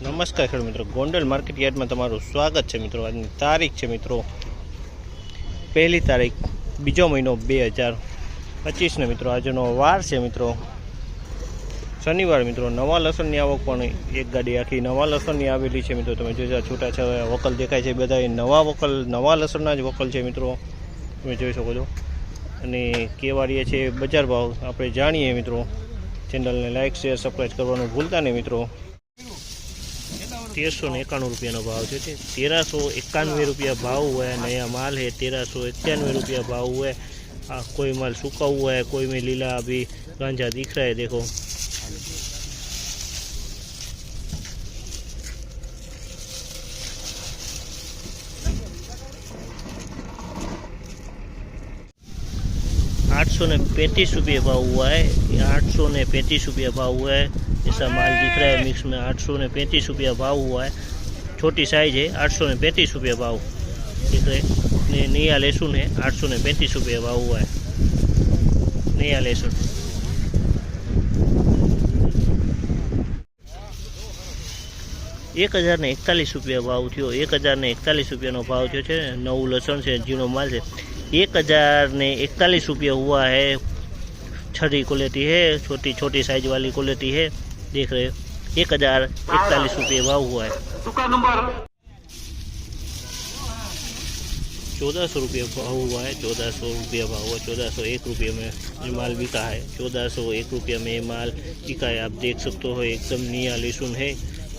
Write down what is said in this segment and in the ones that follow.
नमस्कार खेडूत मित्रों, Gondal market yard में तमारुं स्वागत है। मित्रों, आज तारीख है मित्रों 1 तारीख 2 महीनो 2025 ने मित्रों आजनो वार है मित्रों शनिवार। मित्रों नवा लसण की आवक पण एक गाड़ी आखी नवा लसण की आवेली है। मित्रों तमे जोई छूटा छवाया वकल देखाय छे, बधा नवा वकल नवा लसणना ज वकल है। मित्रों तमे जोई शको छो अने केवाड़ीए छे बजार भाव आपणे जाणीए। मित्रों चेनल ने लाइक शेर सब्सक्राइब करवानुं भूलता नहीं। मित्रों 1391 रुपया भाव है। 1391 रुपया भाव हुआ है। नया माल है 1391 रुपया भाव हुआ है। कोई माल सूखा हुआ है, कोई में लीला अभी गांजा दिख रहा है। देखो ₹835 रुपये भाव हुआ है। 835 रुपया भाव हुआ है। ऐसा माल दिख रहा है मिक्स में। 835 रुपया भाव हुआ है। छोटी साइज है। 835 रुपया भाव दिख रहे। नया लहसुन है 835 रुपया भाव हुआ है। नया लहसुन 1041 रुपया भाव थो। 1041 रुपया भाव थो। नवु लसण से झीणो माल है। 1041 रुपया हुआ है। छड़ी क्वालिटी है, छोटी छोटी साइज वाली क्वालिटी है। देख रहे हो 1041 रुपये भाव हुआ है। 1400 रुपये भाव हुआ है। 1400 रुपया भाव हुआ। 1401 रुपये में ये माल बिका है। 1401 रुपया में ये माल बिका है। आप देख सकते हो एकदम नया लहसुन है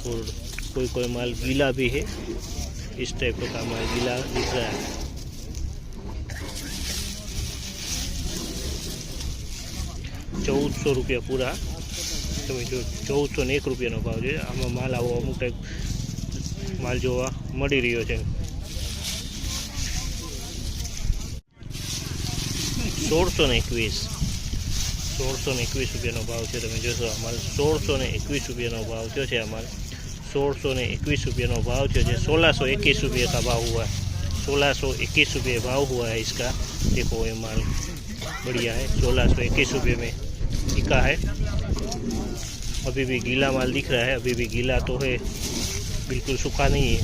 और कोई कोई माल गीला भी है। इस टाइप का माल गीला दिख रहा है। 1400 रुपया पूरा। તમે જો 1401 રૂપિયાનો ભાવ છે। આમાં માલ આવો અમુક ટાઈપ માલ જોવા મળી રહ્યો છે। 1621 રૂપિયાનો ભાવ છે। તમે જોશો આ માલ 1621 રૂપિયાનો ભાવ થયો છે। આ માલ 1621 રૂપિયાનો ભાવ થયો છે। 1621 रुपये का भाव हुआ है। 1621 रुपये भाव हुआ है इसका। देखो ये माल बढ़िया है। 1621 रुपये में बिका है। अभी भी गीला माल दिख रहा है। अभी भी गीला तो है, बिल्कुल सूखा नहीं है।